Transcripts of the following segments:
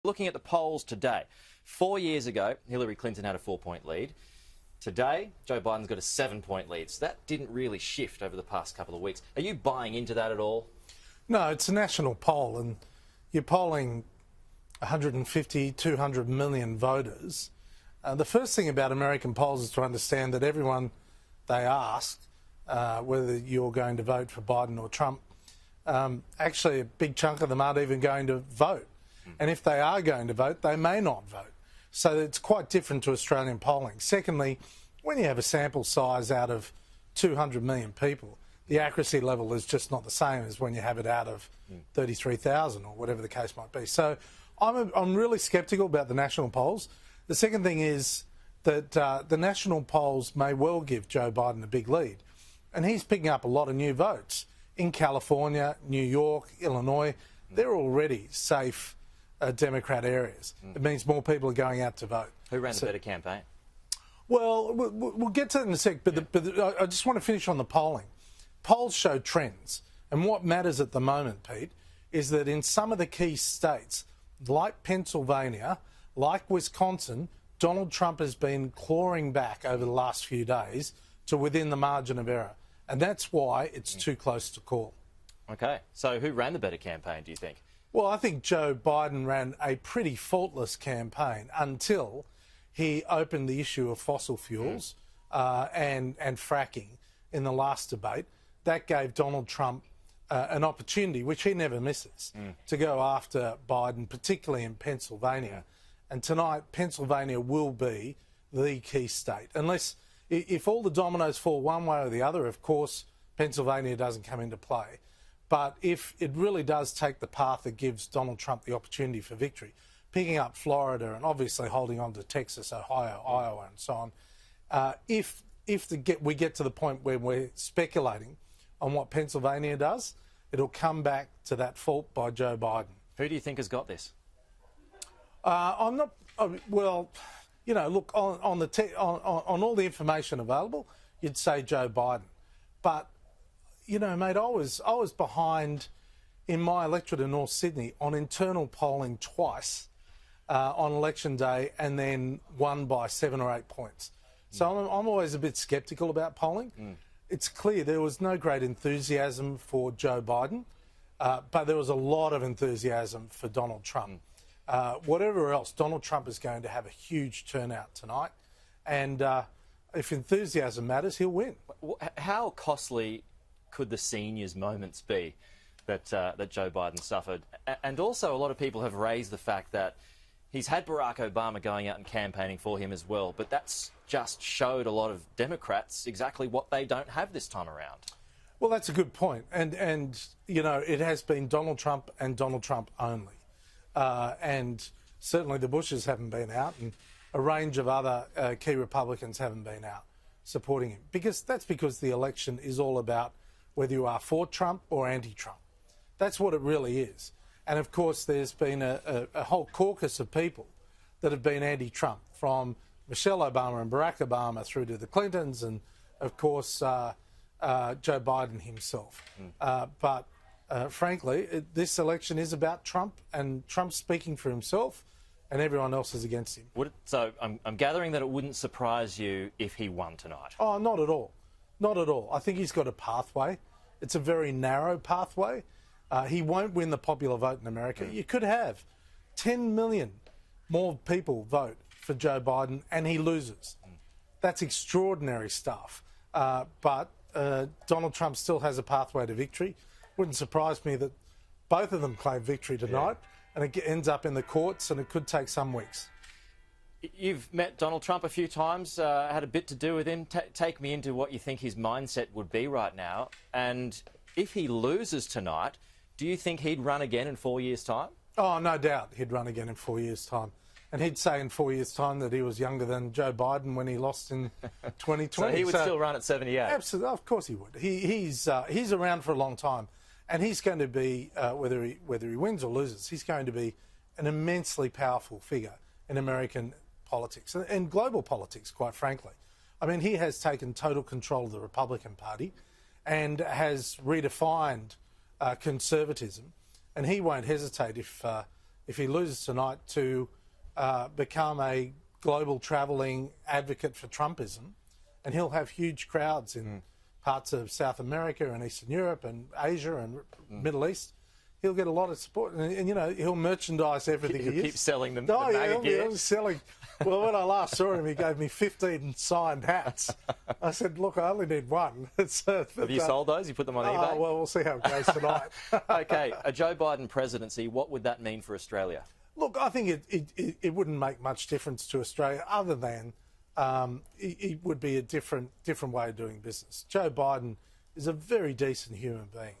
looking at the polls today. 4 years ago, Hillary Clinton had a 4-point lead. Today, Joe Biden's got a 7-point lead. So that didn't really shift over the past couple of weeks. Are you buying into that at all? No, it's a national poll, and you're polling 150, 200 million voters. The first thing about American polls is to understand that everyone they ask, whether you're going to vote for Biden or Trump, actually a big chunk of them aren't even going to vote. And if they are going to vote, they may not vote. So it's quite different to Australian polling. Secondly, when you have a sample size out of 200 million people, the accuracy level is just not the same as when you have it out of 33,000 or whatever the case might be. So I'm really sceptical about the national polls. The second thing is that the national polls may well give Joe Biden a big lead. And he's picking up a lot of new votes. In California, New York, Illinois, they're already safe Democrat areas. It means more people are going out to vote. Who ran the better campaign? Well, we'll get to that in a sec, but I just want to finish on the polling. Polls show trends. And what matters at the moment, Pete, is that in some of the key states, like Pennsylvania, like Wisconsin, Donald Trump has been clawing back over the last few days to within the margin of error. And that's why it's too close to call. OK. So who ran the better campaign, do you think? Well, I think Joe Biden ran a pretty faultless campaign until he opened the issue of fossil fuels and fracking in the last debate. That gave Donald Trump an opportunity, which he never misses, to go after Biden, particularly in Pennsylvania. And tonight, Pennsylvania will be the key state. Unless, if all the dominoes fall one way or the other, of course, Pennsylvania doesn't come into play. But if it really does take the path that gives Donald Trump the opportunity for victory, picking up Florida and obviously holding on to Texas, Ohio, Iowa and so on, if we get to the point where we're speculating on what Pennsylvania does, it'll come back to that fault by Joe Biden. Who do you think has got this? I'm not. Well, you know, look, on all the information available, you'd say Joe Biden, but you know, mate, I was behind in my electorate in North Sydney on internal polling twice on election day, and then won by 7 or 8 points. So I'm always a bit sceptical about polling. It's clear there was no great enthusiasm for Joe Biden, but there was a lot of enthusiasm for Donald Trump. Whatever else, Donald Trump is going to have a huge turnout tonight, and if enthusiasm matters, he'll win. How costly could the seniors' moments be that Joe Biden suffered? And also, a lot of people have raised the fact that he's had Barack Obama going out and campaigning for him as well, but that's just showed a lot of Democrats exactly what they don't have this time around. Well, that's a good point. And you know, it has been Donald Trump and Donald Trump only. And certainly the Bushes haven't been out, and a range of other key Republicans haven't been out supporting him. Because the election is all about whether you are for Trump or anti-Trump. That's what it really is. And of course, there's been a whole caucus of people that have been anti-Trump, from Michelle Obama and Barack Obama through to the Clintons and, of course, Joe Biden himself. But frankly, this election is about Trump, and Trump's speaking for himself, and everyone else is against him. So I'm gathering that it wouldn't surprise you if he won tonight. Oh, not at all. Not at all. I think he's got a pathway. It's a very narrow pathway. He won't win the popular vote in America. You could have 10 million more people vote for Joe Biden and he loses. That's extraordinary stuff. But Donald Trump still has a pathway to victory. Wouldn't surprise me that both of them claim victory tonight, and it ends up in the courts, and it could take some weeks. You've met Donald Trump a few times, had a bit to do with him. Take me into what you think his mindset would be right now. And if he loses tonight, do you think he'd run again in 4 years' time? Oh, no doubt he'd run again in 4 years' time. And he'd say in 4 years' time that he was younger than Joe Biden when he lost in 2020. So he would still run at 78? Absolutely, of course he would. He's around for a long time. And he's going to be, whether he wins or loses, he's going to be an immensely powerful figure in American politics and global politics, quite frankly. I mean, he has taken total control of the Republican Party and has redefined conservatism, and he won't hesitate if if he loses tonight, to become a global travelling advocate for Trumpism, and he'll have huge crowds in parts of South America and Eastern Europe and Asia and Middle East. He'll get a lot of support, and you know, he'll merchandise everything he is. Keep selling them. Oh, yeah, he'll be selling. Well, when I last saw him, he gave me 15 signed hats. I said, look, I only need one. Have you sold those? You put them on eBay? Well, we'll see how it goes tonight. Okay, a Joe Biden presidency, what would that mean for Australia? Look, I think it wouldn't make much difference to Australia, other than it would be a different way of doing business. Joe Biden is a very decent human being,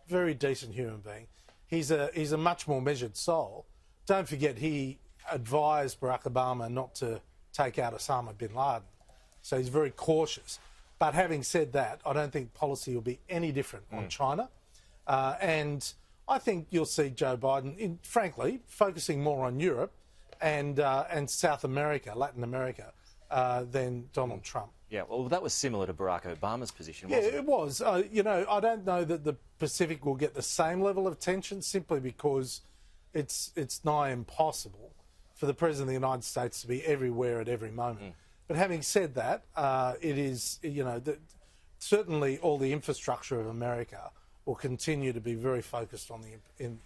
very decent human being. He's a much more measured soul. Don't forget, he advised Barack Obama not to take out Osama bin Laden, so he's very cautious. But having said that, I don't think policy will be any different on China, and I think you'll see Joe Biden, frankly, focusing more on Europe and South America, Latin America, than Donald Trump. Yeah, well, that was similar to Barack Obama's position, wasn't it? Yeah, it was. You know, I don't know that the Pacific will get the same level of attention, simply because it's nigh impossible for the President of the United States to be everywhere at every moment. But having said that, it is, you know, certainly all the infrastructure of America will continue to be very focused on the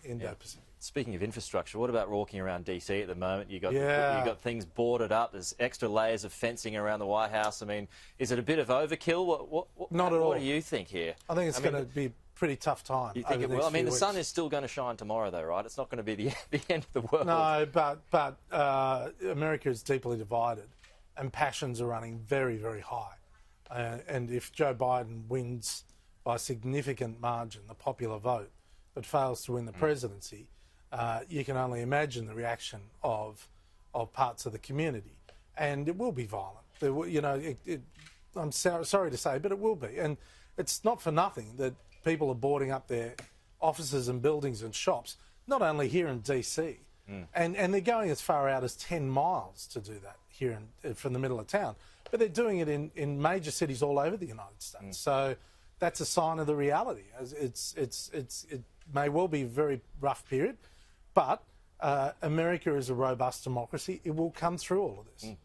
Indo-Pacific. Speaking of infrastructure, what about walking around DC at the moment? You got things boarded up. There's extra layers of fencing around the White House. I mean, is it a bit of overkill? Not at all. What do you think here? I think it's going to be a pretty tough time. You think it will? I mean, the sun is still going to shine tomorrow, though, right? It's not going to be the end of the world. No, but America is deeply divided, and passions are running very, very high. And if Joe Biden wins by a significant margin the popular vote, but fails to win the presidency, you can only imagine the reaction of parts of the community, and it will be violent. You know, I'm sorry to say, but it will be, and it's not for nothing that people are boarding up their offices and buildings and shops, not only here in DC, and they're going as far out as 10 miles to do that here from the middle of town, but they're doing it in major cities all over the United States. So that's a sign of the reality. It may well be a very rough period, but America is a robust democracy. It will come through all of this.